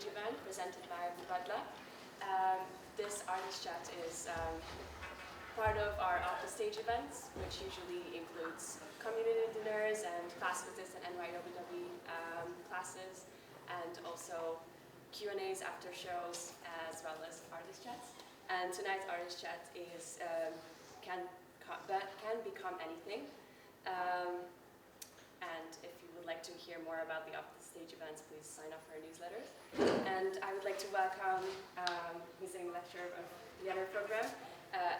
stage event presented by Mubadla. This artist chat is part of our off-the-stage events, which usually includes community dinners and class visits at NYU Abu Dhabi classes, and also Q&As after shows, as well as artist chats. And tonight's artist chat is can become anything. And if you would like to hear more about the off-the-stage events, please sign up for our newsletters. And I would like to welcome visiting lecturer of the other program,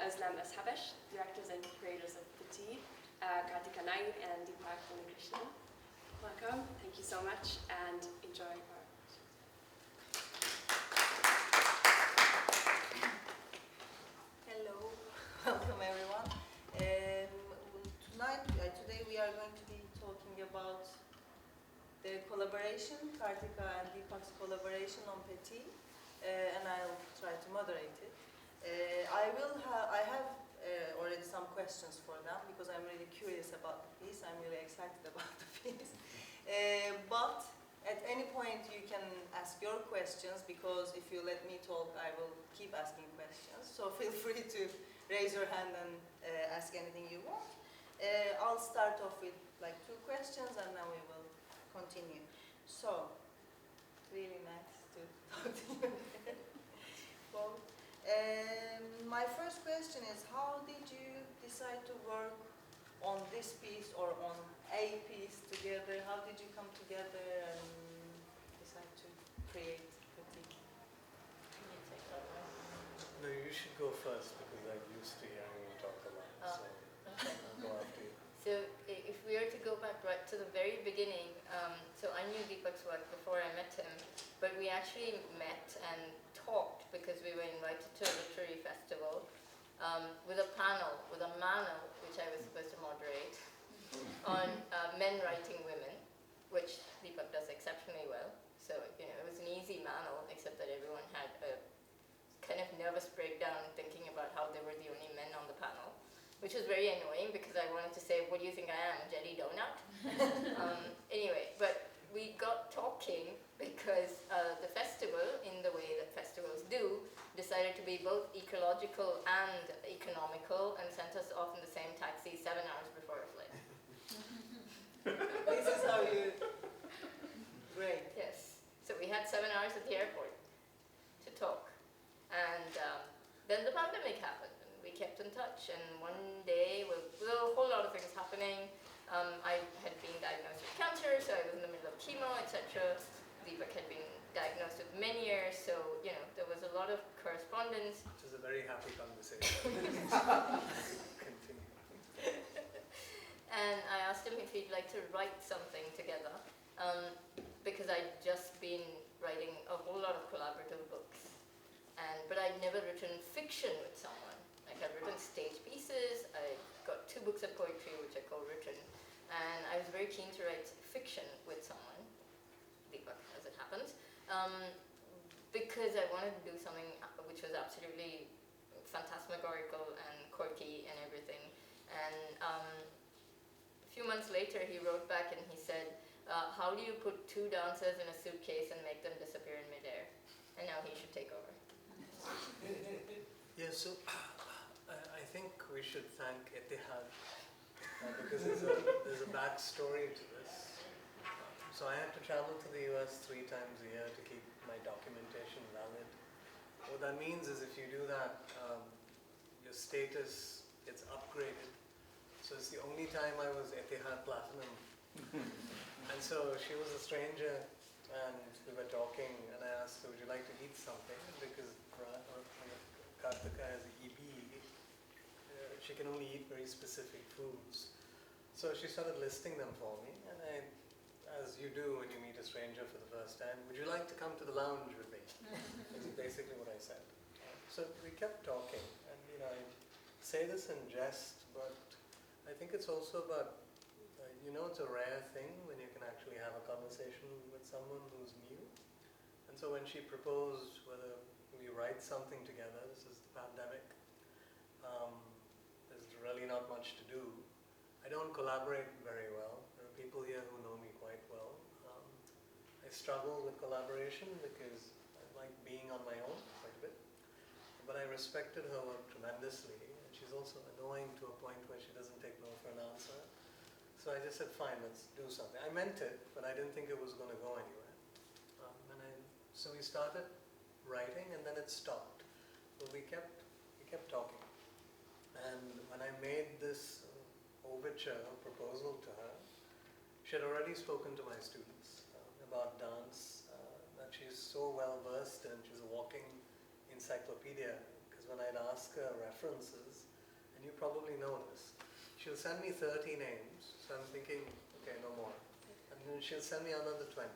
Özlem Özhabeş, directors and creators of Petit, Karthika Naïr Deepak Unnikrishnan. Welcome, thank you so much, and enjoy our Hello, welcome everyone. Today we are going to be talking about the collaboration, Karthika and Deepak's collaboration on Petit, and I'll try to moderate it. I have already some questions for them because I'm really curious about the piece. I'm really excited about the piece. But at any point you can ask your questions, because if you let me talk, I will keep asking questions. So feel free to raise your hand and ask anything you want. I'll start off with like 2 questions and then we will continue. So, really nice to talk to you. Well, my first question is, how did you decide to work on this piece or on a piece together? How did you come together and decide to create Petit? Can you take that one? No, you should go first because I'm used to hearing you talk a lot. So Okay. I'll go after you. So if we were to go back right to the very beginning, so I knew Deepak's work before I met him, but we actually met and talked because we were invited to a literary festival with a manel, which I was supposed to moderate, on men writing women, which Deepak does exceptionally well. So, you know, it was an easy manel, except that everyone had a kind of nervous breakdown thinking about how they were the only men on the panel, which was very annoying because I wanted to say, what do you think I am, jelly donut? Anyway, but we got talking because the festival, in the way that festivals do, decided to be both ecological and economical and sent us off in the same taxi 7 hours before our flight. This is how you... Great. Yes. So we had 7 hours at the airport to talk. And then the pandemic happened. We kept in touch, and one day, with a whole lot of things happening, I had been diagnosed with cancer, so I was in the middle of chemo, etc. Deepak had been diagnosed with Meniere, so, you know, there was a lot of correspondence. Which is a very happy conversation. Continue. And I asked him if he'd like to write something together, because I'd just been writing a whole lot of collaborative books, but I'd never written fiction with someone. Like, I've written stage pieces, I got 2 books of poetry which are co-written, and I was very keen to write fiction with someone, Deepak as it happens, because I wanted to do something which was absolutely phantasmagorical and quirky and everything. And a few months later he wrote back and he said, how do you put 2 dancers in a suitcase and make them disappear in midair? And now he should take over. Yeah, so I think we should thank Etihad because there's a backstory to this. So I have to travel to the US 3 times a year to keep my documentation valid. What that means is if you do that, your status gets upgraded. So it's the only time I was Etihad Platinum. And so she was a stranger and we were talking and I asked her, would you like to eat something? Because Karthika has EB, she can only eat very specific foods. So she started listing them for me, and as you do when you meet a stranger for the first time, would you like to come to the lounge with me? Is basically what I said. So we kept talking, and you know, I say this in jest, but I think it's also about, you know, it's a rare thing when you can actually have a conversation with someone who's new. And so when she proposed whether we write something together, this is the pandemic, there's really not much to do. I don't collaborate very well. There are people here who know me quite well. I struggle with collaboration because I like being on my own quite a bit. But I respected her work tremendously, and she's also annoying to a point where she doesn't take no for an answer. So I just said, fine, let's do something. I meant it, but I didn't think it was going to go anywhere. So we started writing, and then it stopped. But we kept talking. And when I made this overture proposal to her, she had already spoken to my students about dance, that she's so well versed in. She's a walking encyclopedia, because when I'd ask her references, and you probably know this, she'll send me 30 names, so I'm thinking, okay, no more. And then she'll send me another 20.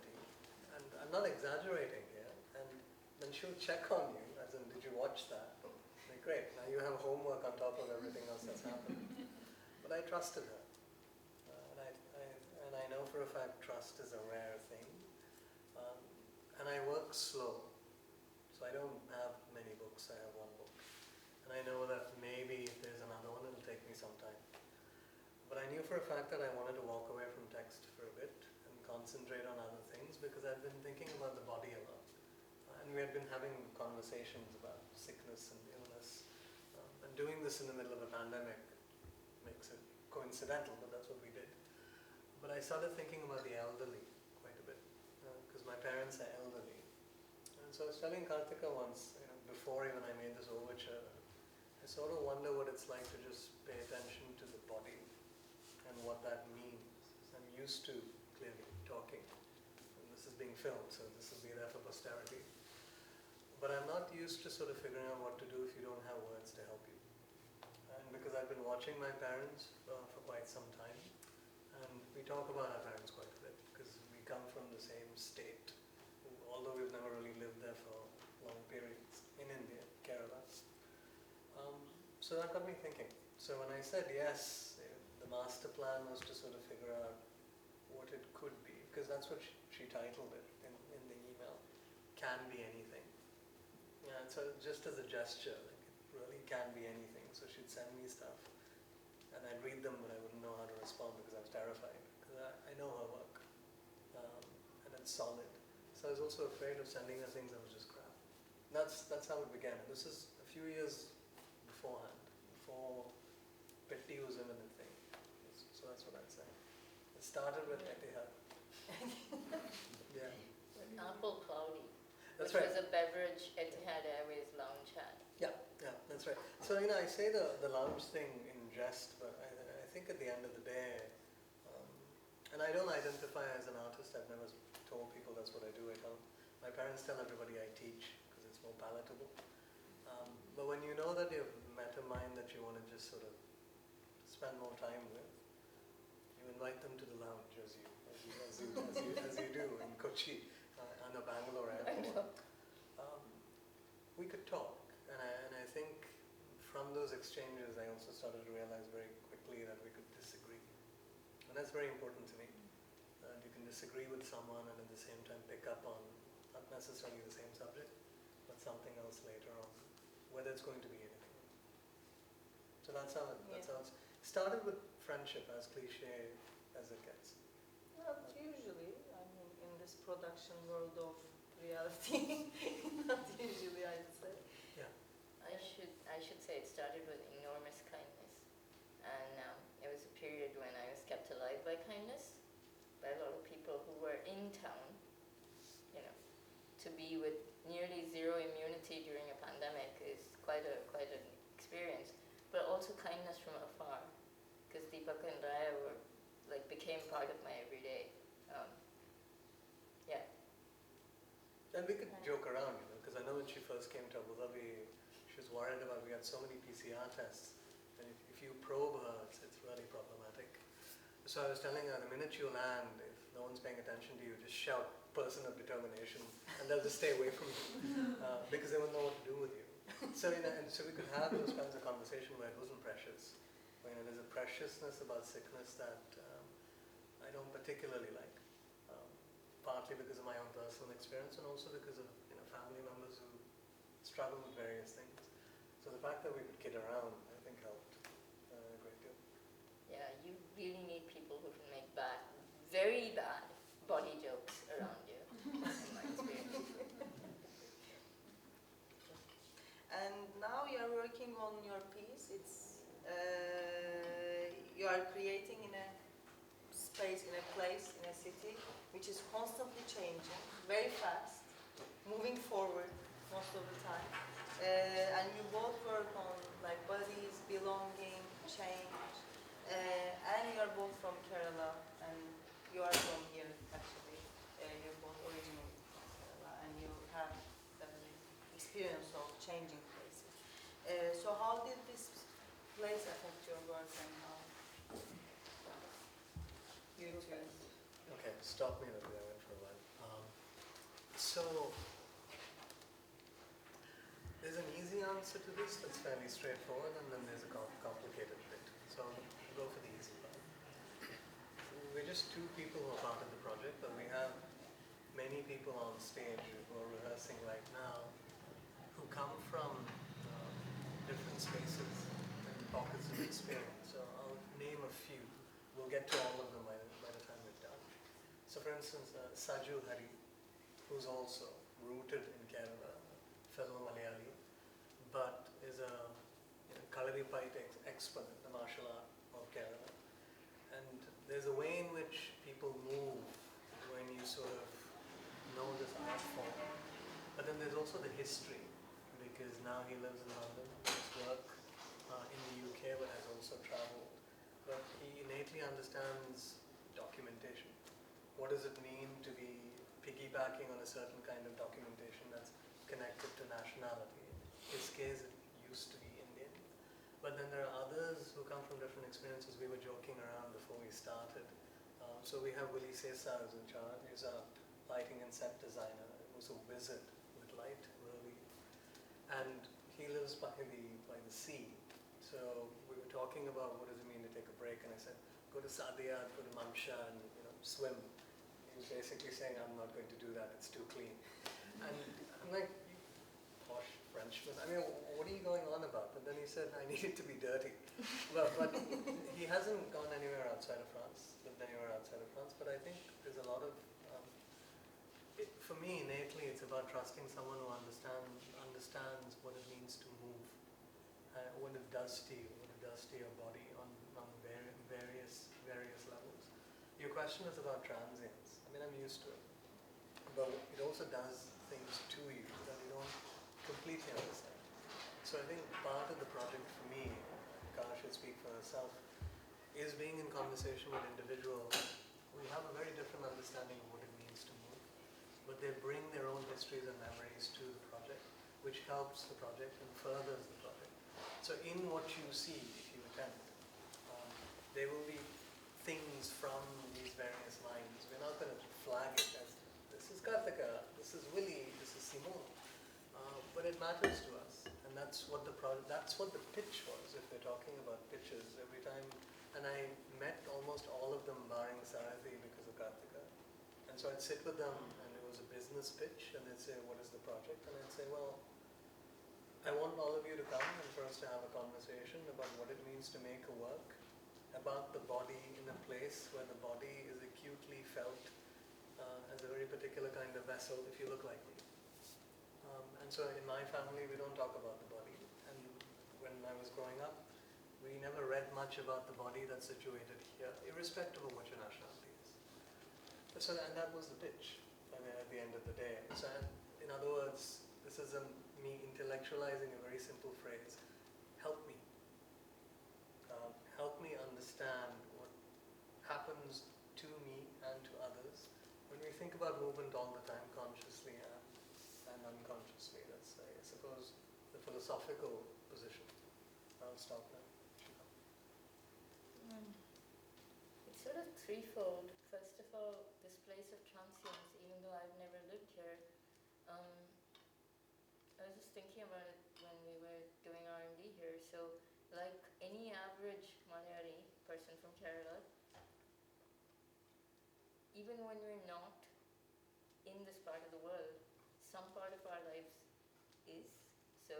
And I'm not exaggerating here. And then she'll check on you, as in, did you watch that? Like, great, now you have homework on top of everything else that's happened. But I trusted her. And I know for a fact trust is a rare thing. And I work slow. So I don't have many books, I have one book. And I know that maybe if there's another one, it'll take me some time. But I knew for a fact that I wanted to walk away from text for a bit and concentrate on other things, because I'd been thinking about the body a lot. And we had been having conversations about sickness and illness. And doing this in the middle of a pandemic makes it coincidental, but that's what we did. But I started thinking about the elderly quite a bit, because my parents are elderly. And so I was telling Karthika once, before even I made this overture, I sort of wonder what it's like to just pay attention to the body and what that means. I'm used to clearly talking, and this is being filmed, so this will be there for posterity. But I'm not used to sort of figuring out what to do if you don't have words to help you. And because I've been watching my parents for quite some time, and we talk about our parents quite a bit, because we come from the same state, although we've never really lived there for long periods, in India, Kerala. So that got me thinking. So when I said yes, the master plan was to sort of figure out what it could be, because that's what she titled it in the email, can be anything. Yeah, and so just as a gesture, like it really can be anything. So she'd send me stuff, and I'd read them, but I wouldn't know how to respond because I was terrified, because I know her work, and it's solid. So I was also afraid of sending her things that was just crap. That's how it began. And this is a few years beforehand, before Pitti was even a thing. So that's what I'd say. It started with Etihad. Yeah. With Apple Cloudy, That's which right. was a beverage Etihad Airways lounge had. Yeah, that's right. So, I say the lounge thing in jest, but I think at the end of the day, and I don't identify as an artist. I've never told people that's what I do. My parents tell everybody I teach because it's more palatable. But when you know that you've met a mind that you want to just sort of spend more time with, you invite them to the lounge as you do in Kochi on a Bangalore airport. We could talk, and I think from those exchanges I also started to realize very quickly that we could disagree, and that's very important to me. You can disagree with someone and at the same time pick up on not necessarily the same subject, but something else later on, whether it's going to be anything. So that's how it started with friendship, as cliche as it gets. Not usually. I mean, in this production world of reality, not usually, I'd say. Yeah. I should say it started with enormous kindness, and it was a period when I was kept alive by kindness, by a lot of people who were in town. To be with nearly zero immunity during a pandemic is quite an experience, but also kindness from afar, because Deepak and Raya became part of my everyday. Yeah. And we could joke around, because I know when she first came to Abu Dhabi, she was worried about, we had so many PCR tests, and if you probe her, it's really problematic. So I was telling her, the minute you land, if no one's paying attention to you, just shout person of determination, and they'll just stay away from you, because they won't know what to do with you. So, and so we could have those kinds of conversation where it wasn't precious. There's a preciousness about sickness that I don't particularly like, partly because of my own personal experience, and also because of family members who struggle with various things. So the fact that we could kid around, I think, helped a great deal. Yeah, you really need people who can make very bad body jokes around you. are creating in a space, in a place, in a city, which is constantly changing, very fast, moving forward most of the time. And you both work on like bodies, belonging, change, and you are both from Kerala, and you are from here actually. You're both originally from Kerala, and you have experience of changing places. So how did this place affect your work, and how you two? Okay, stop me a little bit, I went for a while. So, there's an easy answer to this that's fairly straightforward, and then there's a complicated bit. So, I'll go for the easy part. We're just two people who are part of the project, but we have many people on stage who are rehearsing right now who come from different spaces and pockets of experience. So, I'll name a few. We'll get to all of them by the time we're done. So for instance, Saju Hari, who's also rooted in Kerala, fellow Malayali, but is a Kalaripayat expert in the martial art of Kerala. And there's a way in which people move when you sort of know this art form. But then there's also the history, because now he lives in London, does work in the UK, but has also traveled. But he innately understands documentation. What does it mean to be piggybacking on a certain kind of documentation that's connected to nationality? In his case, it used to be Indian. But then there are others who come from different experiences. We were joking around before we started. So we have Willie Sesa who's in charge. He's a lighting and set designer. He was a wizard with light, really. And he lives by the sea. So we were talking about what does it mean to take a break, and I said, go to Sadia, go to Mamsha, and swim. He was basically saying, I'm not going to do that, it's too clean. And I'm like, you posh Frenchman, I mean, what are you going on about? But then he said, I need it to be dirty. But he hasn't gone anywhere outside of France, lived anywhere outside of France, but I think there's a lot of, for me, innately, it's about trusting someone who understands what it means to move. What it does to you, what it does to your body on various levels. Your question is about transience. I mean, I'm used to it. But it also does things to you that you don't completely understand. So I think part of the project for me, Kara should speak for herself, is being in conversation with individuals who have a very different understanding of what it means to move. But they bring their own histories and memories to the project, which helps the project and furthers the project. So in what you see, if you attend, there will be things from these various lines. We're not going to flag it as, this is Karthika, this is Willie, this is Simone. But it matters to us, and that's what the pitch was, if we're talking about pitches every time. And I met almost all of them, barring Sarathi, because of Karthika. And so I'd sit with them, and it was a business pitch, and they'd say, what is the project? And I'd say, well, I want all of you to come and for us to have a conversation about what it means to make a work, about the body in a place where the body is acutely felt as a very particular kind of vessel if you look like me. And so in my family, we don't talk about the body. And when I was growing up, we never read much about the body that's situated here, irrespective of what your nationality is. So, and that was the pitch at the end of the day. So in other words, this is me intellectualizing a very simple phrase. Help me. Help me understand what happens to me and to others when we think about movement all the time, consciously and unconsciously. That's, I suppose, the philosophical position. I'll stop now. It's sort of threefold. First of all, this place of transience, even though I've never lived here, I was just thinking about it when we were doing R&D here. So, like any average Malayali person from Kerala, even when we're not in this part of the world, some part of our lives is. So,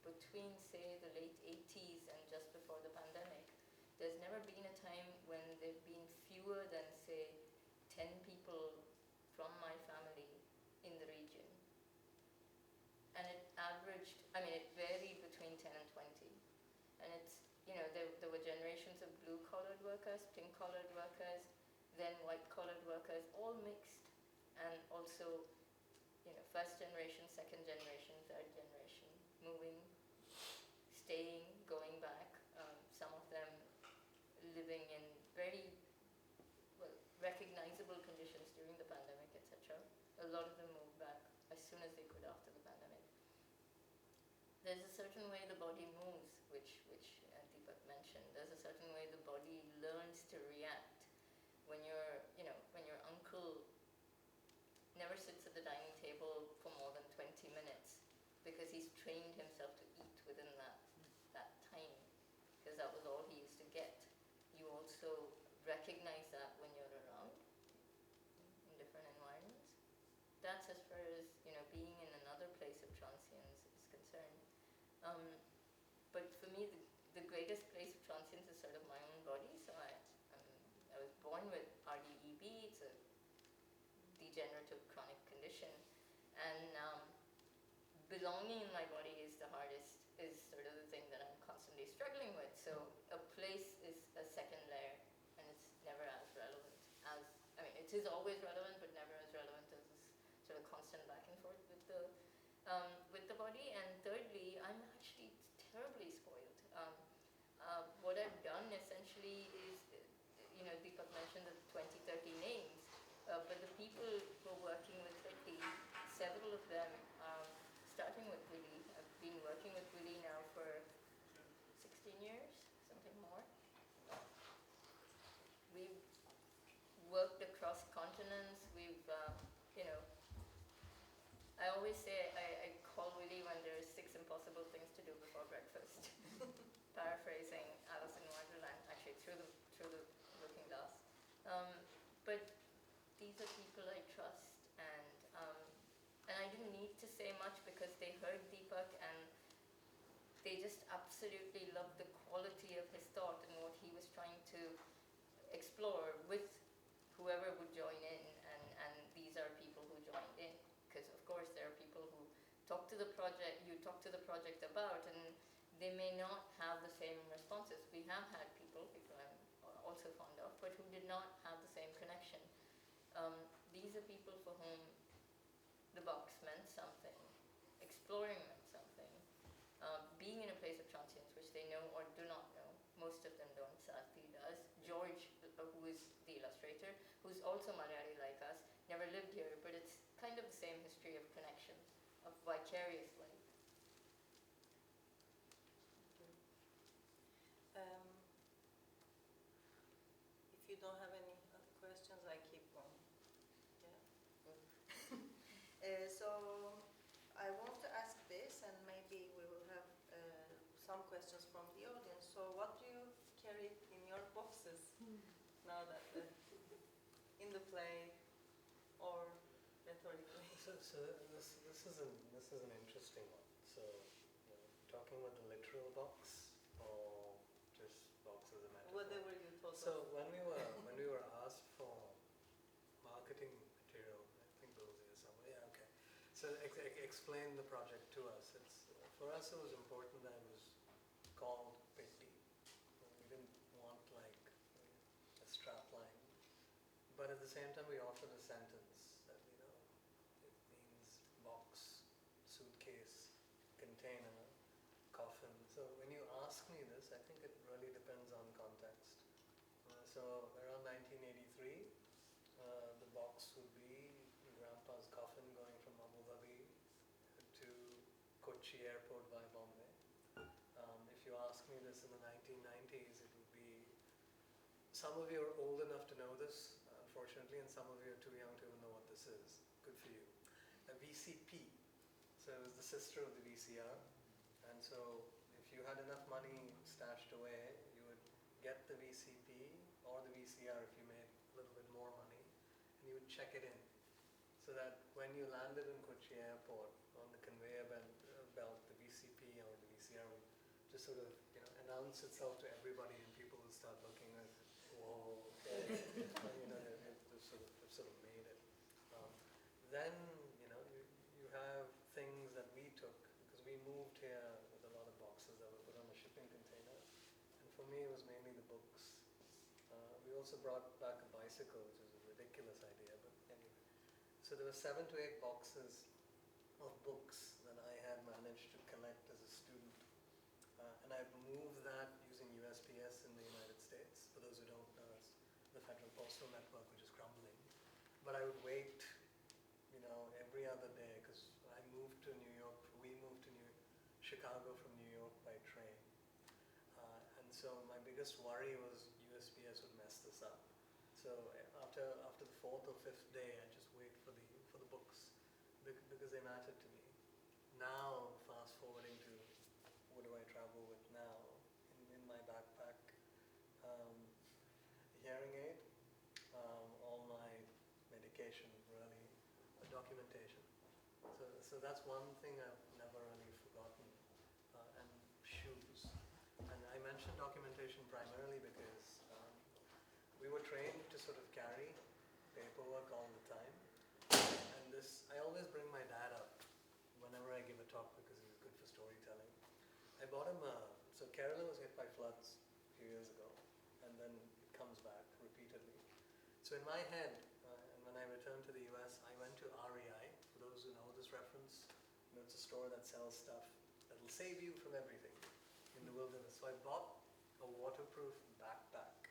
between, say, the late 80s and just before the pandemic, there's never been a time when there have been fewer than, say, 10 people from my family in the region. And it averaged, I mean, it varied between 10 and 20. And it's, there were generations of blue-collared workers workers, pink-collared workers, then white-collared workers, all mixed, and also, you know, first generation, second generation, third generation, moving, staying, going back, some of them living in very recognizable conditions during the pandemic, etc. A lot of them moved back as soon as they could after the pandemic. There's a certain way the body moves, which Deepak mentioned. There's a certain way the body learns to react. When your uncle never sits at the dining table for more than 20 minutes because he's trained himself to eat within that time, because that was all he used to get. You also recognize that when you're around in different environments. That's as far as, you know, being in another place of transience is concerned. But for me, the greatest place of transience is sort of my own body. So I was born with RDEB. It's a degenerative chronic condition, and belonging in my body is the hardest, is sort of the thing that I'm constantly struggling with. So a place is a second layer, and it's never as relevant as, I mean, it is always relevant, but never as relevant as this sort of constant back and forth with the body. And thirdly, I'm actually terribly spoiled. What I've done essentially is, you know, Deepak mentioned the 20-30 names, but the people who are working with 50, several of them, starting with Willie, I've been working with Willie now for 16 years, something more. We've worked across continents. We've, you know, I always say I call Willie when there's 6 impossible things to do before breakfast. Paraphrasing Alice in Wonderland, actually through the looking glass. But these are people I trust, and I didn't need to say much because they heard Deepak and they just absolutely loved the quality of his thought and what he was trying to explore with whoever would join in, and these are people who joined in. Because of course there are people who talk to the project, you talk to the project about, and they may not have the same responses. We have had people I'm also fond of, but who did not have the same connection. These are people for whom the box meant something, exploring meant something, being in a place of transience which they know or do not know. Most of them don't. Sathi does. George, who is the illustrator, who's also Malayali like us, never lived here, but it's kind of the same history of connection, of vicarious life. If you don't have any other questions, I keep going. Yeah. So I want to ask this, and maybe we will have some questions from the audience. So what do you carry in your boxes now that in the play or rhetorically? So this is an interesting one. So, you know, talking about the literal box or just box as a metaphor. Whatever you thought. So when we were asked for marketing material, I think those are somewhere. Yeah, okay. So explain the project to us. For us it was important that it was called Pitti. We didn't want like a strap line, but at the same time we offered a sentence that, you know, it means box, suitcase, container, coffin. So when you ask me this, I think it really depends on context. So around 1983, the box would be Grandpa's coffin going from Abu Dhabi to Kochi airport by Bombay. If you ask me this in the 1990s, it would be, some of you are old enough to know this, unfortunately, and some of you are too young to even know what this is. Good for you. A VCP. So it was the sister of the VCR. And so if you had enough money stashed away, you would get the VCP or the VCR if you made a little bit more money, and you would check it in. So that when you landed in Kochi airport, on the conveyor belt, the VCP or the VCR would just sort of, you know, announce itself to everybody, and people would start looking at, whoa, okay. You know, it sort of made it. Then, you know, you have things that we took, because we moved here with a lot of boxes that were put on a shipping container, and for me it was mainly the books. also brought back a bicycle, which is a ridiculous idea, but anyway. So there were 7 to 8 boxes of books that I had managed to collect as a student. And I've moved that using USPS in the United States. For those who don't know, it's the Federal Postal Network, which is crumbling. But I would wait, every other day, because we moved to Chicago from New York by train. And so my biggest worry was USPS would mess this up. So after the 4th or 5th day, I just wait for the books because they mattered to me. Now, fast forwarding to what do I travel with now? In my backpack, hearing aid, all my medication, really, documentation. So that's one thing I've never really forgotten, and shoes. And I mentioned documentation primarily because we were trained to sort of carry paperwork all the time. And I always bring my dad up whenever I give a talk because he's good for storytelling. I bought him so Kerala was hit by floods a few years ago, and then it comes back repeatedly. So in my head, and when I returned to the US, I went to REI. For those who know this reference, it's a store that sells stuff that will save you from everything in the wilderness. So I bought a waterproof backpack,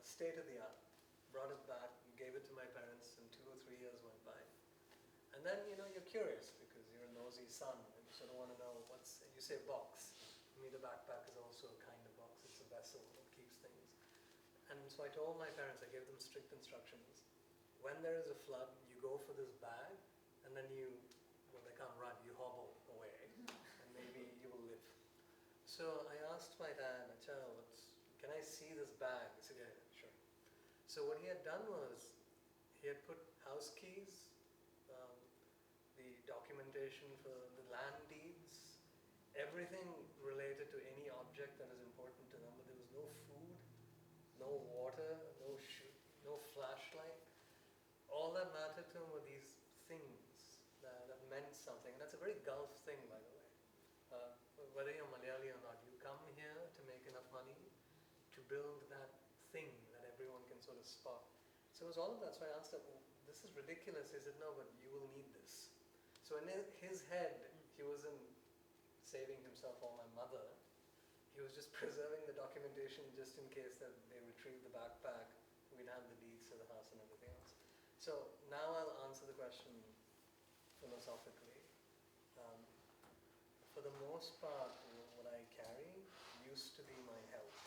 state of the art, brought it back, gave it to my parents, and 2 or 3 years went by. And then, you're curious because you're a nosy son and you sort of want to know you say box. For me, the backpack is also a kind of box. It's a vessel that keeps things. And so I told my parents, I gave them strict instructions. When there is a flood, you go for this bag, and then they can't run, you hobble away, and maybe you will live. So I asked my dad, can I see this bag? He said, yeah, sure. So what he had done was, he had put house keys, the documentation for the land deeds, everything related to any object that is important to them, but there was no food, no water, no flashlight. All that mattered to him were these things that meant something. And that's a very Gulf thing, by the way. Whether you're Malayali or not, you come here to make enough money to build that thing that everyone can sort of spot. So it was all of that. So I asked him, this is ridiculous. He said, no, but you will need this. So in his head, he wasn't saving himself or my mother. He was just preserving the documentation just in case that they retrieved the backpack. We'd have the deeds to the house and everything else. So now I'll answer the question philosophically. For the most part, what I carry used to be my health.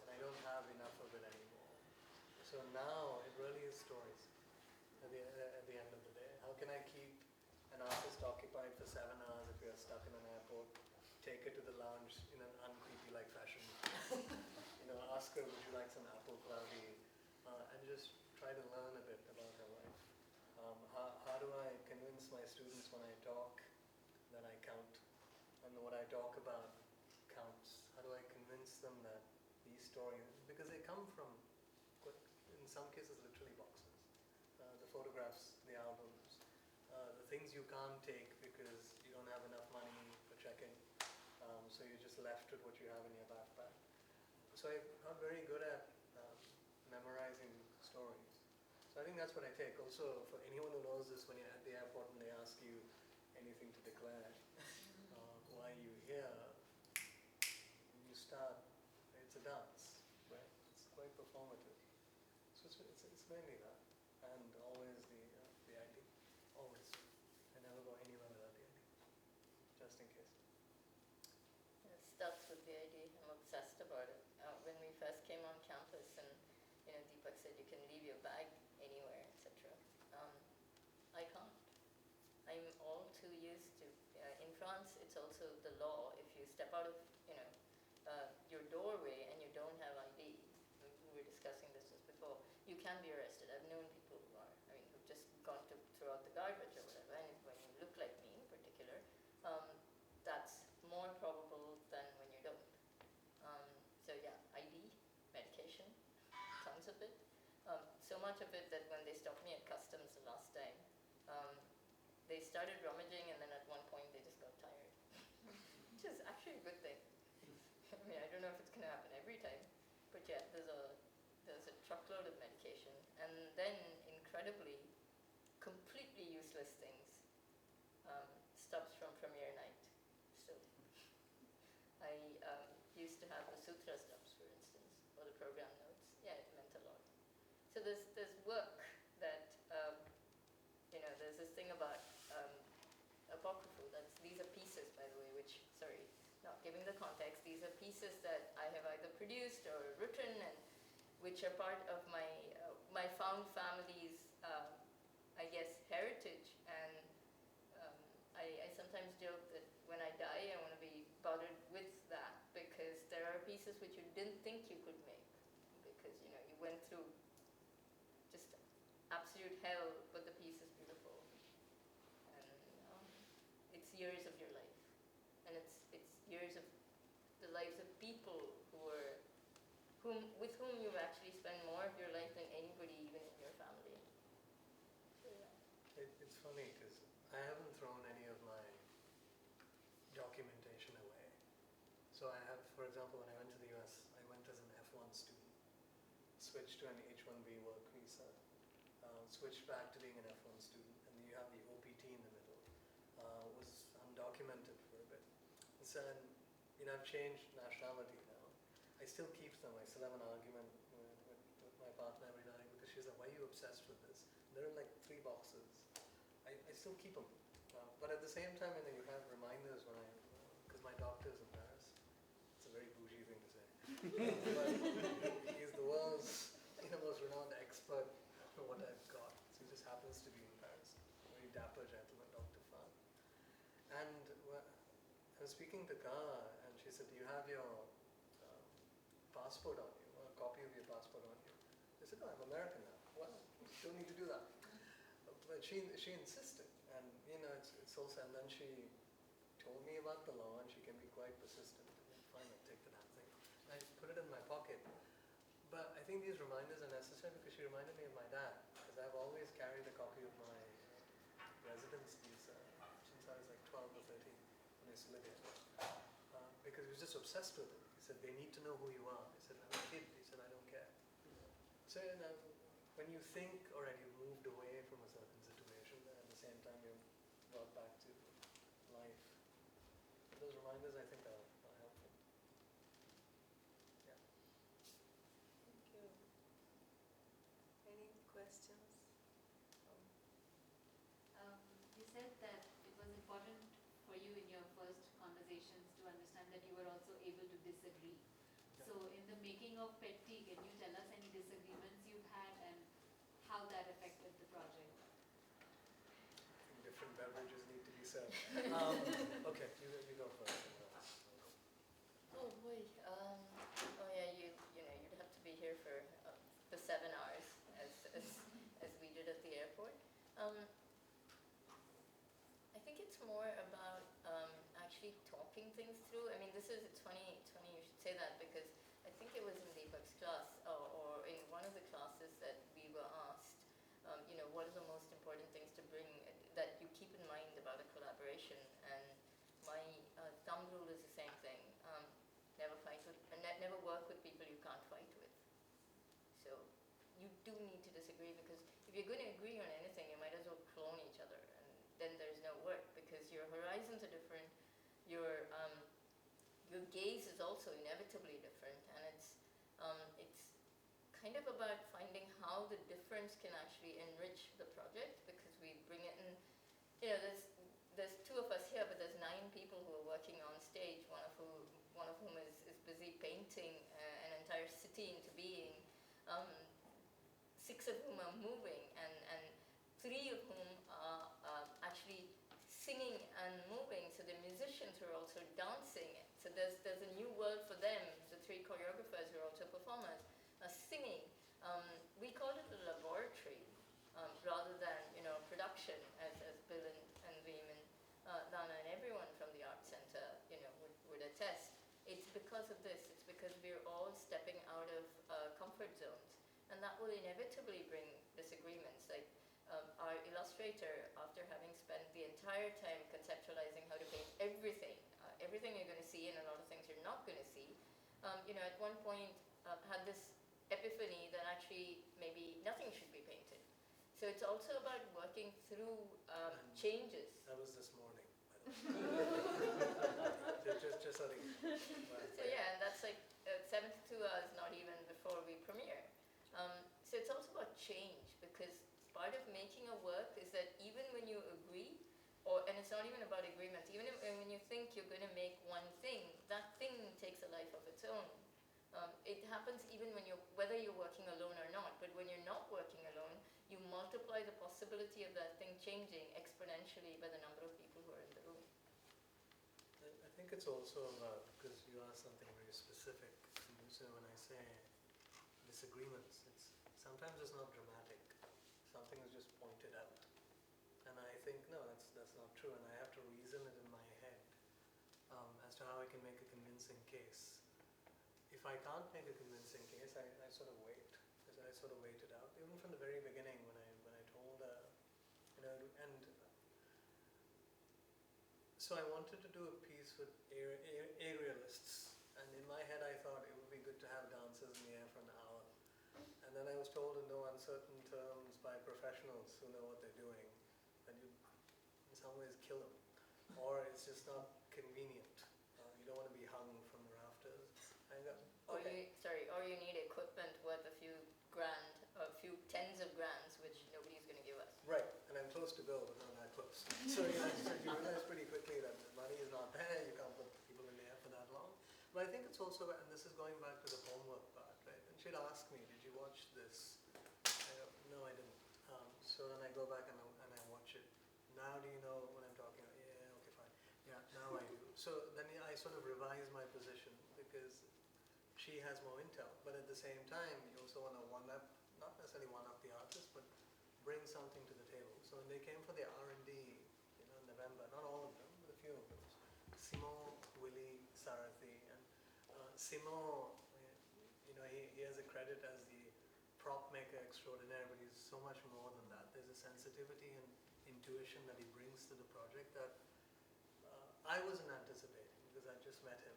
And I don't have enough of it anymore. So now it really is stories at the end of the day. How can I keep an artist occupied for 7 hours if we are stuck in an airport? Take her to the lounge in an uncreepy-like fashion. Ask her, would you like some apple cloudy? And just try to learn a bit about her life. How do I convince my students when I talk that I count? And what I talk about counts. How do I convince them that these stories, because they come from, in some cases, literally boxes. The photographs, the albums, the things you can't take because you don't have enough money for checking. So you're just left with what you have in your backpack. So I got very good at memorizing stories. So I think that's what I take. Also, for anyone who knows this, when you're at the airport and they ask you anything to declare, why are you here? You start, it's a dance, right? It's quite performative. So it's mainly that. And always the ID. Always. I never go anywhere without the ID. Just in case. It starts with the ID. I'm obsessed about it. When we first came on campus and Deepak said you can leave your bag anywhere, etc. I can't. I'm all too used to. In France, it's also the law. If you step out of your doorway and you don't have ID, we were discussing this just before, you can be arrested. I've known people who've just gone to throw out the garbage or whatever, and when you look like me in particular, that's more probable than when you don't. So yeah, ID, medication, tons of it. So much of it that when they stopped me at customs the last time, they started rummaging and then at one point they just got tired. Which is actually a good thing. I don't know if it's going to happen every time, but yeah, there's a truckload of medication, and then incredibly, completely useless things. Stubs from premiere night. So I used to have the sutra stubs, for instance, or the program notes. Yeah, it meant a lot. So there's work that, there's this thing about apocryphal. These are pieces, by the way, which, sorry, not giving the context, these are pieces that I have either produced or written, and which are part of my found family's, I guess, heritage. And I sometimes joke that when I die, I want to be bothered with that, because there are pieces which you didn't think you could make, because you went through just absolute hell, but the piece is beautiful, and it's years of your life, and it's years of the lives of people with whom you've actually spent more of your life than anybody, even in your family. So, yeah. It's funny because I haven't thrown any of my documentation away. So I have, for example, when I went to the US, I went as an F1 student, switched to an H-1B work visa, switched back to being an F1 student, and then you have the OPT in the middle. Was undocumented for a bit. And so, I've changed nationality now. I still keep them. I still have an argument with my partner every night, because she's like, why are you obsessed with this? There are like 3 boxes. I still keep them. But at the same time, you have reminders when because my doctor's in Paris. It's a very bougie thing to say. But he's the world's most renowned expert for what I've got. So he just happens to be in Paris. Very dapper gentleman, Dr. Fan. And I was speaking to Ka, and she said, do you have your passport on you, or a copy of your passport on you? I said, no, I'm American now. Well, don't need to do that. But she insisted, and it's also, and then she told me about the law, and she can be quite persistent. Fine, I'll take the damn thing. I put it in my pocket. But I think these reminders are necessary, because she reminded me of my dad, because I've always carried a copy of my residence visa since I was like 12 or 13 when I used to live here. Because he was just obsessed with it. He said, they need to know who you are. I said, I'm a kid. He said, I don't care. So when you think, all right, you've moved away from a certain situation, at the same time you're brought back to life. Those reminders, I think, are helpful. Yeah. Thank you. Any questions? You said that it was important for you in your first conversations to understand that you were also able to disagree. Yeah. So in the making of Pet Tea, can you tell us any disagreements you've had and how that affected the project? I think different beverages need to be served. Okay, you go first. Oh boy. You'd have to be here for 7 hours, as we did at the airport. I think it's more about actually talking things through. I mean, it's funny you should say that, because I think it was in Deepak's class, or in one of the classes that we were asked, what are the most important things to bring, that you keep in mind about a collaboration, and my thumb rule is the same thing. Never work with people you can't fight with. So you do need to disagree, because if you're going to agree on anything, you might as well clone each other, and then there's no work, because your horizons are different, your gaze is also inevitably different, and it's kind of about finding how the difference can actually enrich the project, because we bring it in. There's 2 of us here, but there's 9 people who are working on stage, one of whom is busy painting an entire city into being, 6 of whom are moving, and 3 of whom are actually singing and moving. So the musicians who are also dancing. So there's a new world for them. The 3 choreographers who are also performers are singing. We call it a laboratory rather than production, as Bill and Veem and Dana and everyone from the Art Center would attest. It's because of this. It's because we're all stepping out of comfort zones, and that will inevitably bring disagreements. Like our illustrator, after having spent the entire time conceptualizing how to paint everything you're going to see and a lot of things you're not going to see, at one point had this epiphany that actually maybe nothing should be painted. So it's also about working through changes. That was this morning, by the way. just so they, So yeah, and that's like 72 hours, not even before we premiere. So it's also about change, because part of making a work is that even when you agree, and it's not even about agreement, even when you think you're going to make one thing, that thing takes a life of its own. It happens even when whether you're working alone or not, but when you're not working alone, you multiply the possibility of that thing changing exponentially by the number of people who are in the room. I think it's also about, because you asked something very specific, so when I say disagreements, sometimes it's not dramatic, something is just pointed out. And I think, no, that's not true, and I have to reason it in my head as to how I can make a convincing case. If I can't make a convincing case, I sort of wait. I sort of wait it out. Even from the very beginning, when I told, and so I wanted to do a piece with aerialists, and in my head I thought it would be good to have dancers in the air for an hour. And then I was told in no uncertain terms by professionals who know what they're doing, that you, in some ways, kill them, or it's just not convenient. You don't want to be hung from the rafters. Okay. Or you need equipment worth a few grand, a few tens of grands, which nobody's going to give us. Right, and I'm close to go, but not that close. So you realize pretty quickly that the money is not there, you can't put people in the air for that long. But I think it's also, and this is going back to the homework part, right? And she'd ask me, did you watch this? I go, no, I didn't. So then I go back and I watch it. Now do you know what I'm talking about? Yeah, okay, fine. Yeah, now I do. So then I sort of revise my position, because she has more intel, but at the same time, you also want to one-up, not necessarily one-up the artist, but bring something to the table. So when they came for the R&D, in November, not all of them, but a few of them, Simon, Willie, Sarathi, and Simon, he has a credit as the prop maker extraordinaire, but he's so much more than that. There's a sensitivity and intuition that he brings to the project that I wasn't anticipating, because I just met him.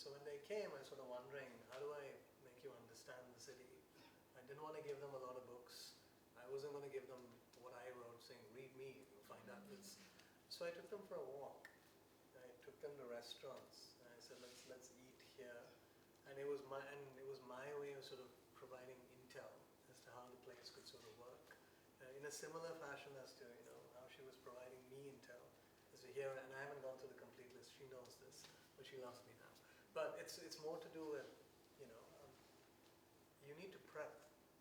So when they came, I was sort of wondering, how do I make you understand the city? I didn't want to give them a lot of books. I wasn't going to give them what I wrote, saying, read me, you'll find out this. So I took them for a walk. I took them to restaurants. And I said, let's eat here. And it was my way of sort of providing intel as to how the place could sort of work. In a similar fashion as to, how she was providing me intel. As we hear, and I haven't gone through the complete list, she knows this, but she loves me now. But it's more to do with, you need to prep.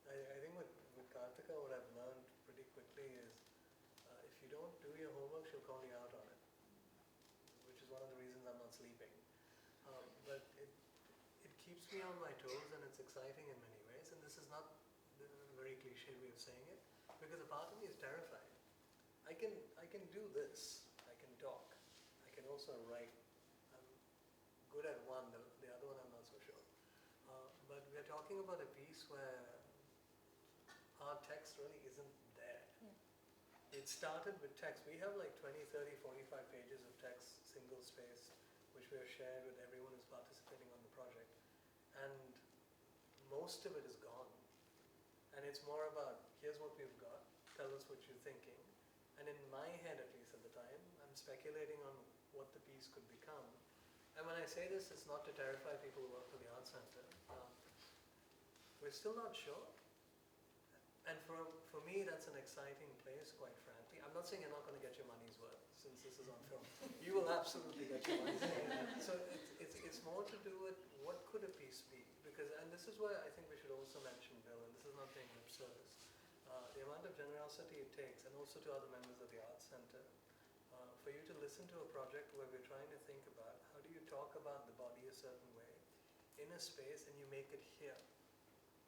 I think with Karthika, what I've learned pretty quickly is, if you don't do your homework, she'll call you out on it, which is one of the reasons I'm not sleeping. But it keeps me on my toes, and it's exciting in many ways, and this is not a very cliche way of saying it, because a part of me is terrified. I can do this, I can talk, I can also write. Good at one, the other one I'm not so sure. But we're talking about a piece where our text really isn't there. Yeah. It started with text. We have like 20, 30, 45 pages of text, single-spaced, which we have shared with everyone who's participating on the project. And most of it is gone. And it's more about, here's what we've got, tell us what you're thinking. And in my head, at least at the time, I'm speculating on what the piece could become. And when I say this, it's not to terrify people who work for the Arts Center. We're still not sure. And for me, that's an exciting place, quite frankly. I'm not saying you're not going to get your money's worth, since this is on film. You will absolutely get your money's worth. So it's more to do with what could a piece be. And this is where I think we should also mention, Bill, and this is not being lip service, the amount of generosity it takes, and also to other members of the Arts Center, for you to listen to a project where we're trying to think about how do you talk about the body a certain way in a space, and you make it here.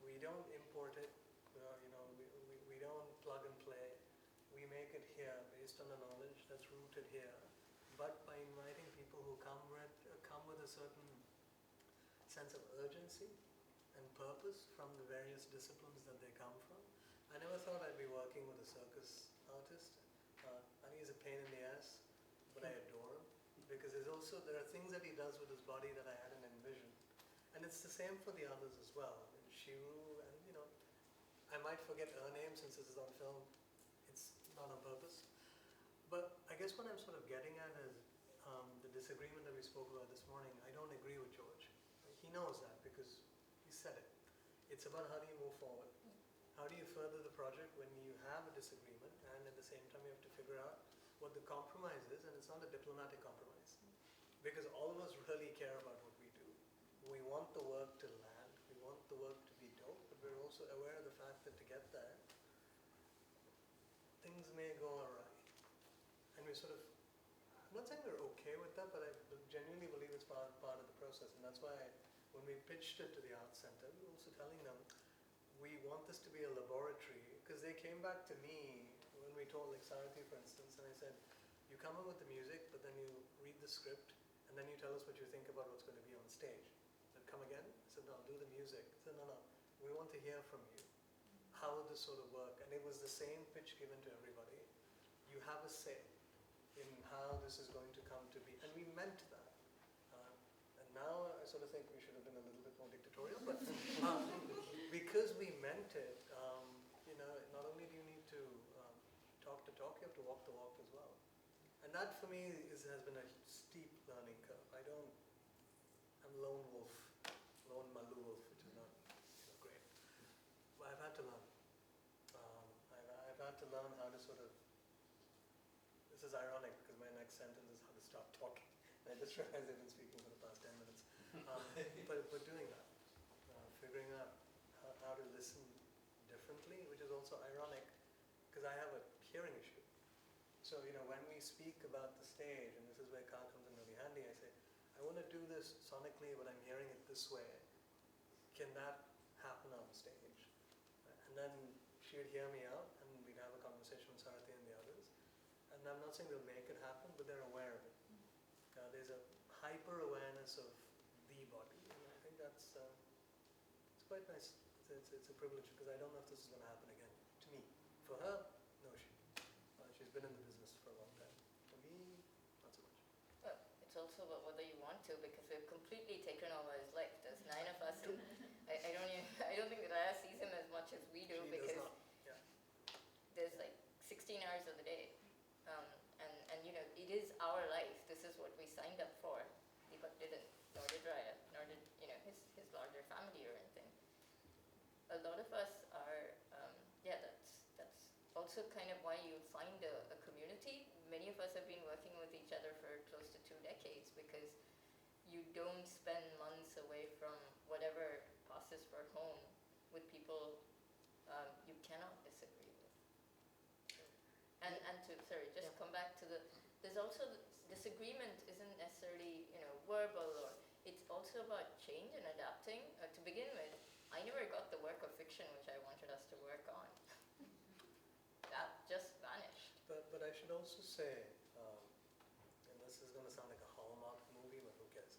We don't import it, we don't plug and play. We make it here based on the knowledge that's rooted here, but by inviting people who come with a certain sense of urgency and purpose from the various disciplines that they come from. I never thought I'd be working with a circus artist. I think he's a pain in the ass, but I adore him, because there are things that he does with his body that I hadn't envisioned. And it's the same for the others as well. I mean, she Chiru, and I might forget her name since this is on film. It's not on purpose. But I guess what I'm sort of getting at is the disagreement that we spoke about this morning. I don't agree with George. He knows that because he said it. It's about how do you move forward. How do you further the project when you have a disagreement, and at the same time you have to figure out what the compromise is, and it's not a diplomatic compromise. Because all of us really care about what we do. We want the work to land, we want the work to be dope, but we're also aware of the fact that to get there, things may go awry. And we sort of, I'm not saying we're okay with that, but I genuinely believe it's part of the process. And that's why when we pitched it to the Arts Center, we were also telling them, we want this to be a laboratory, because they came back to me when we told, like Sarathi for instance, and I said, you come up with the music, but then you read the script, and then you tell us what you think about what's going to be on stage. I said, come again? I said, no, I'll do the music. I said, no, we want to hear from you. How would this sort of work? And it was the same pitch given to everybody. You have a say in how this is going to come to be. And we meant that. And now I sort of think we should have been a little bit more dictatorial, but because we meant it, not only do you need to talk the talk, you have to walk the walk as well. And that for me has been a steep learning curve. I'm lone wolf, lone Malu wolf, which is not great. But I've had to learn. I've had to learn how to sort of, this is ironic because my next sentence is how to stop talking. And I just realized I've been speaking for the past 10 minutes. But doing that, figuring out how to listen differently, which is also ironic because I have a hearing issue. So, when we speak about the stage, and this is where Car comes in really handy, I say, I want to do this sonically, but I'm hearing it this way. Can that happen on stage? And then she would hear me out, and we'd have a conversation with Sarathi and the others. And I'm not saying they'll make it happen, but they're aware of it. There's a hyper-awareness of the body, and I think that's it's quite nice. It's a privilege, because I don't know if this is going to happen again. To me. For her, no, she's been in the business for a long time. For me, not so much. Well, it's also about whether you want to, because we've completely taken over his life. There's 9 of us, and I don't think that Aya sees him as much as we do, She because does not. Yeah. there's like 16 hours of the day, and it is our life. This is what we signed up for. Deepak didn't, nor did Raya, nor did his larger family or anything. A lot of us are, that's also kind of why you find a community. Many of us have been working with each other for close to 2 decades, because you don't spend months away from whatever passes for home with people you cannot disagree with. And to, come back to there's also, disagreement isn't necessarily, verbal, or it's also about change and adapting. To begin with, I never got the work of fiction which I wanted us to work on. That just vanished. But I should also say, and this is going to sound like a Hallmark movie, but who cares?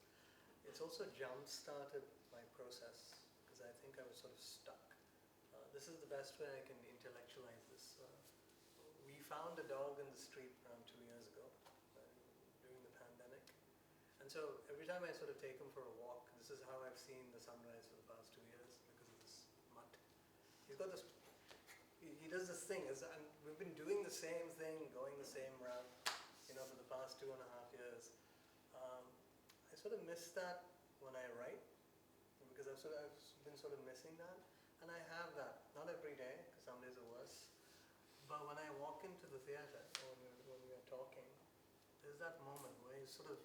It's also jump-started my process, because I think I was sort of stuck. This is the best way I can intellectualize this. We found a dog in the street around 2 years ago, during the pandemic. And so every time I sort of take him for a walk, this is how I've seen the sunrise for the past 2 years, because of this mutt. He's got this, he does this thing, and we've been doing the same thing, going the same route, for the past 2.5 years. I sort of miss that when I write, because I've been sort of missing that. And I have that, not every day, because some days are worse. But when I walk into the theater, or when we are talking, there's that moment where you sort of,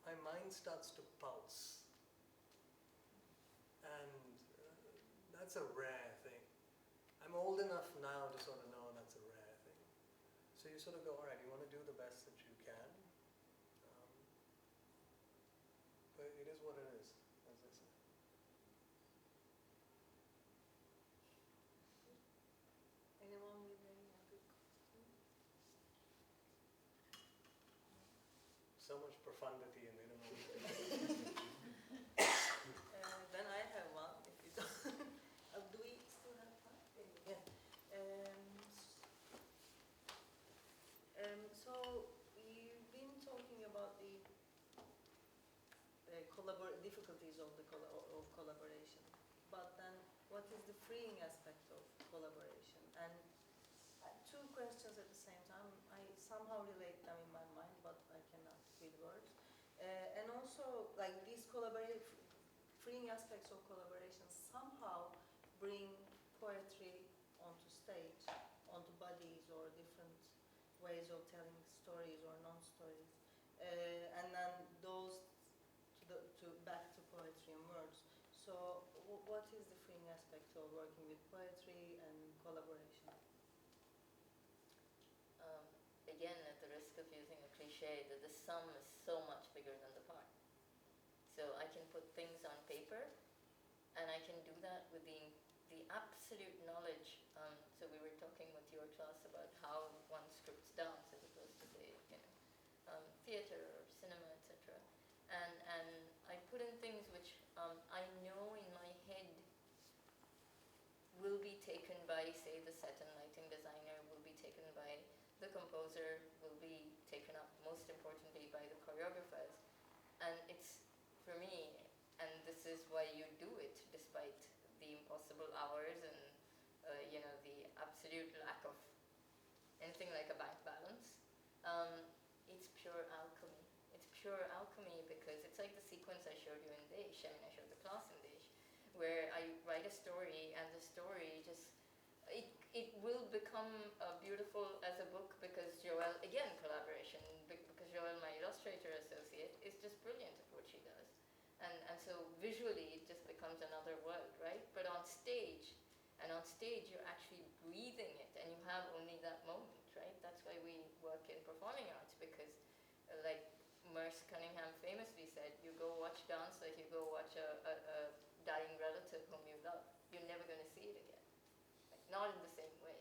my mind starts to pulse. And that's a rare thing. I'm old enough now to sort of know that's a rare thing. So you sort of go, all right, you want to do the best that you can. But it is what it is, as I say. Anyone with any other question? So much profundity in the Then I have one, if you don't. Do we still have time? Yeah. So we've been talking about the difficulties of of collaboration. But then, what is the freeing aspect of collaboration? And two questions at the same time. I somehow relate them in my mind, but I cannot with words. And also, like these freeing aspects of collaboration somehow bring poetry onto stage, onto bodies or different ways of telling stories or non-stories, and then those back to poetry and words. So, what is the freeing aspect of working with poetry and collaboration? Again, at the risk of using a cliche, that the sum is so much bigger than the part. So I can put things on paper, and I can do that with the absolute knowledge. So we were talking with your class about how one scripts dance as opposed to say, theater or cinema, etc. And I put in things which I know in my head will be taken by, say, the set and lighting designer, will be taken by the composer, will be taken up most importantly by the choreographers. And it's, for me, and this is why you do it despite the impossible hours and the absolute lack of anything like a bank balance, it's pure alchemy. It's pure alchemy because it's like the sequence I showed you in Desh. I showed the class in Desh, where I write a story and the story just, it will become beautiful as a book because Joelle, again, collaboration, because Joelle, my illustrator associate, is just brilliant at what she does. And so visually it just becomes another world, right? But on stage you're actually breathing it and you have only that moment, right? That's why we work in performing arts because like Merce Cunningham famously said, you go watch dance like you go watch a dying relative whom you love. You're never going to see it again. Not in the same way.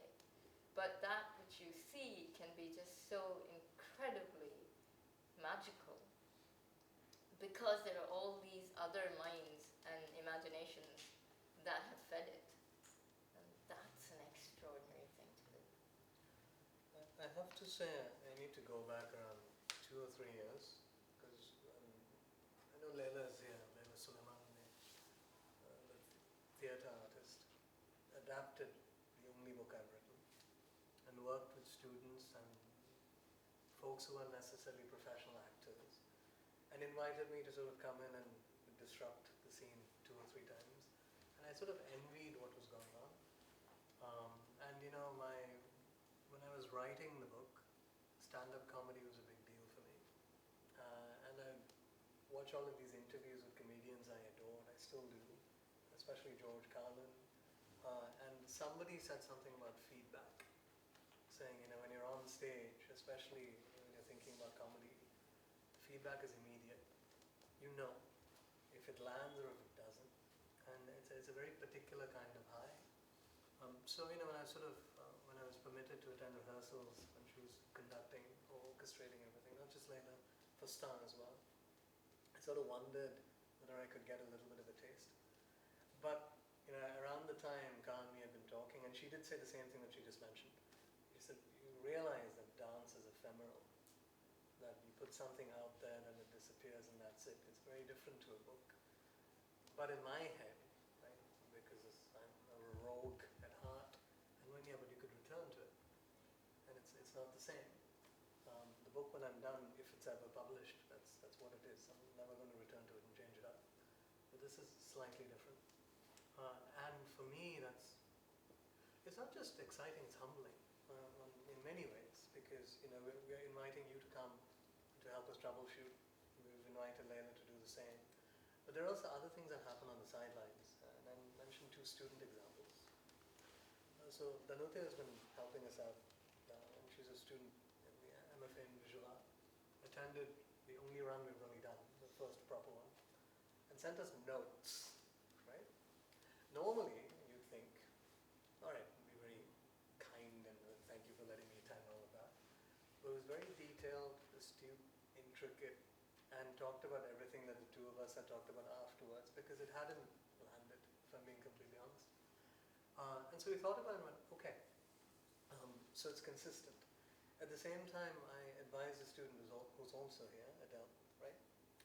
But that which you see can be just so incredibly magical because there are all these other minds and imaginations that have fed it. And that's an extraordinary thing to do. I have to say, I need to go back around 2 or 3 years because I know Leila is here, Leila Suleiman, the theatre artist, adapted the only book I've written and worked with students and folks who are necessarily professional actors and invited me to sort of come in and disrupt the scene 2 or 3 times. And I sort of envied what was going on. And when I was writing the book, stand-up comedy was a big deal for me. And I watch all of these interviews with comedians I adore, and I still do, especially George Carlin. And somebody said something about feedback, saying, when you're on stage, especially when you're thinking about comedy, feedback is immediate. You know if it lands or if it doesn't. And it's a very particular kind of high. So, when I was permitted to attend rehearsals when she was conducting or orchestrating everything, not just Leila, for Star as well, I sort of wondered whether I could get a little bit of a taste. But around the time Kami had been talking, and she did say the same thing that she just mentioned. She said, you realize that dance is ephemeral, that you put something out there and it disappears and that's it. It's very different to a book. But in my head, right, because I'm a rogue at heart, and but you could return to it. And it's not the same. The book, when I'm done, if it's ever published, that's what it is. I'm never going to return to it and change it up. But this is slightly different. And for me, it's not just exciting, it's humbling in many ways, because we're inviting you to come to help us troubleshoot. We've invited Leila to do the same. But there are also other things that happen on the sidelines. And I mentioned 2 student examples. So Danute has been helping us out, and she's a student in the MFA in Visual Art. Attended the only run we've really done, the first proper one, and sent us notes, right? Normally, you'd think, all right, be very kind and thank you for letting me attend all of that. But it was very detailed, astute, intricate, and talked about everything that the 2 of us had talked about afterwards, because it hadn't landed, if I'm being completely honest. And so we thought about it and went, okay, so it's consistent. At the same time, I advised a student who's also here, Adele, right?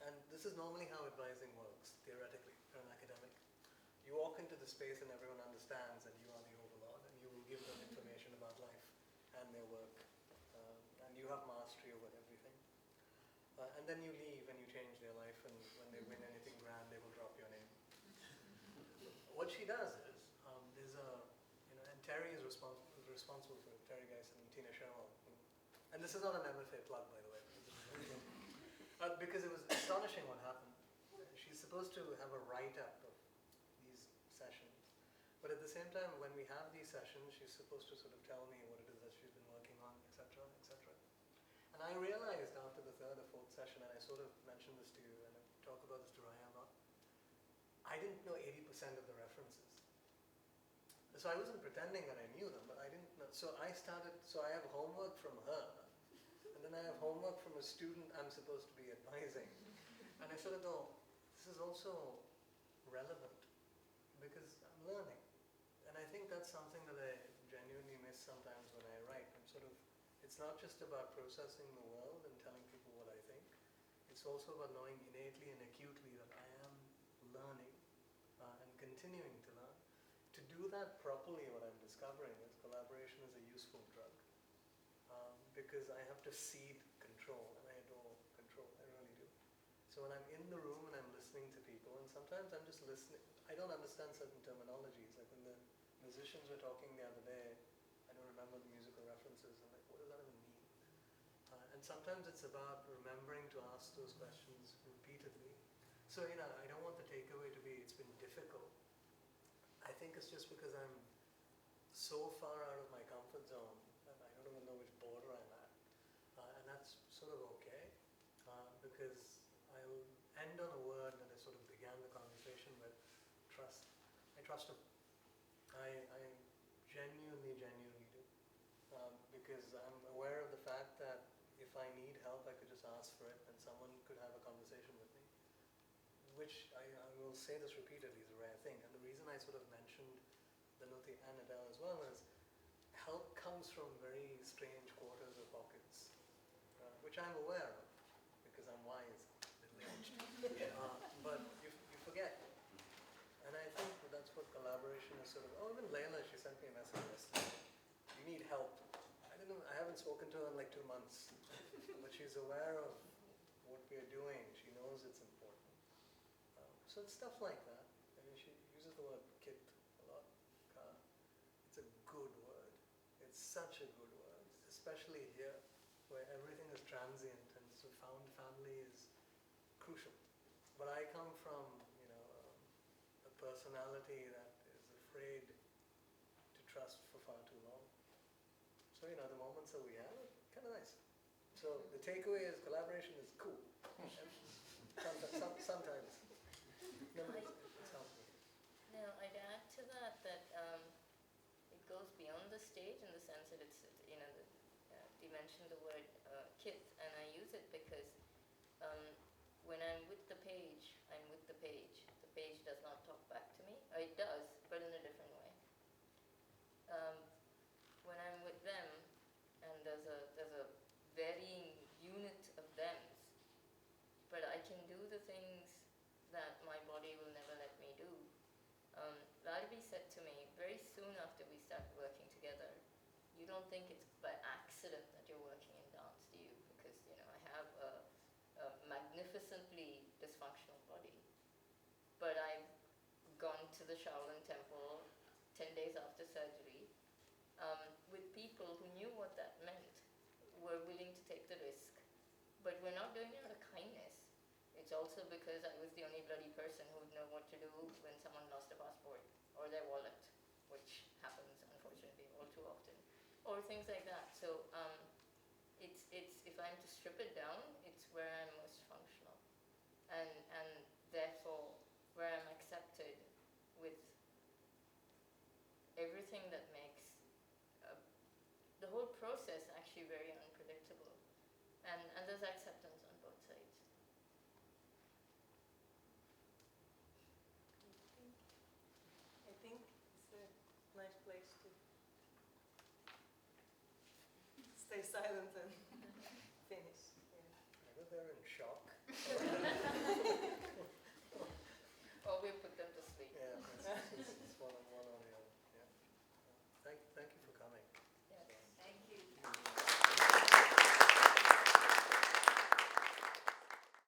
And this is normally how advising works, theoretically, for an academic. You walk into the space and everyone understands that you are the overlord, and you will give them information about life and their work. And you have mastery over everything. And then you leave and you change their life, and when they win anything grand, they will drop your name. What she does is, and Terry is responsible for Terry Geis and Tina Sherwell. And this is not an MFA plug, by the way. Because it was astonishing what happened. She's supposed to have a write-up of these sessions. But at the same time, when we have these sessions, she's supposed to sort of tell me what it is that she's been working on, etc., etc. And I realized after the third or fourth session, and I sort of mentioned this to you, and I talk about this to Raya a lot, I didn't know 80% of the references. So I wasn't pretending that I knew them, but I didn't know. So I have homework from her, and then I have homework from a student I'm supposed to be advising. And I sort of go, this is also relevant, because I'm learning. And I think that's something that I genuinely miss sometimes when I write. It's not just about processing the world and telling people what I think. It's also about knowing innately and acutely that I am learning and continuing to learn. To do that properly, what I'm discovering is collaboration is a useful drug. Because I have to cede control, and I adore control, I really do. So when I'm in the room and I'm listening to people, and sometimes I'm just listening, I don't understand certain terminologies. Like when the musicians were talking the other day, I don't remember the musical references. I'm like, what does that even mean? And sometimes it's about remembering to ask those questions repeatedly. So, I don't want the takeaway to be, it's been difficult. I think it's just because I'm so far out of my comfort zone that I don't even know which border I'm at. And that's sort of okay, because I'll end on a word that I sort of began the conversation with, trust. I trust him. I genuinely do. Because I'm aware of the fact that if I need help, I could just ask for it and someone could have a conversation with me. Which, I will say this repeatedly, is a rare thing. And the reason I sort of mentioned Danuti and Adele as well is help comes from very strange quarters or pockets, which I'm aware of because I'm wise, middle-aged. But you forget. And I think that's what collaboration is sort of. Oh, even Layla, she sent me a message yesterday. You need help. I haven't spoken to her in like 2 months, but she's aware of what we're doing. She knows it's important. So it's stuff like that. I mean, she uses the word kit a lot. It's a good word. It's such a good word, especially here, where everything is transient and so found family is crucial. But I come from, a personality that is afraid to trust for far too long. So, the moments that we have are kind of nice. So the takeaway is collaboration is cool. Sometimes. No, it's helpful. No, I'd add to that it goes beyond the stage in the sense that it's, you mentioned the word kith, and I use it because when I'm with the page, I'm with the page. The page does not talk back to me. It does, but in a different way. When I'm with them, and there's a varying unit of thems, but I can do the things that my body will never let me do. Larbi said to me very soon after we started working together, you don't think it's by accident that you're working in dance, do you? Because, I have a magnificently dysfunctional body. But I've gone to the Shaolin temple 10 days after surgery with people who knew what that meant, were willing to take the risk. But we're not doing it out of kindness. It's also because I was the only bloody person who would know what to do when someone lost a passport or their wallet, which happens unfortunately all too often, or things like that. So it's if I'm to strip it down, it's where I'm most functional, and therefore where I'm accepted with everything that makes the whole process actually very unpredictable, and there's acceptance on both sides. I think it's a nice place to stay silent and finish. Yeah. Either they're in shock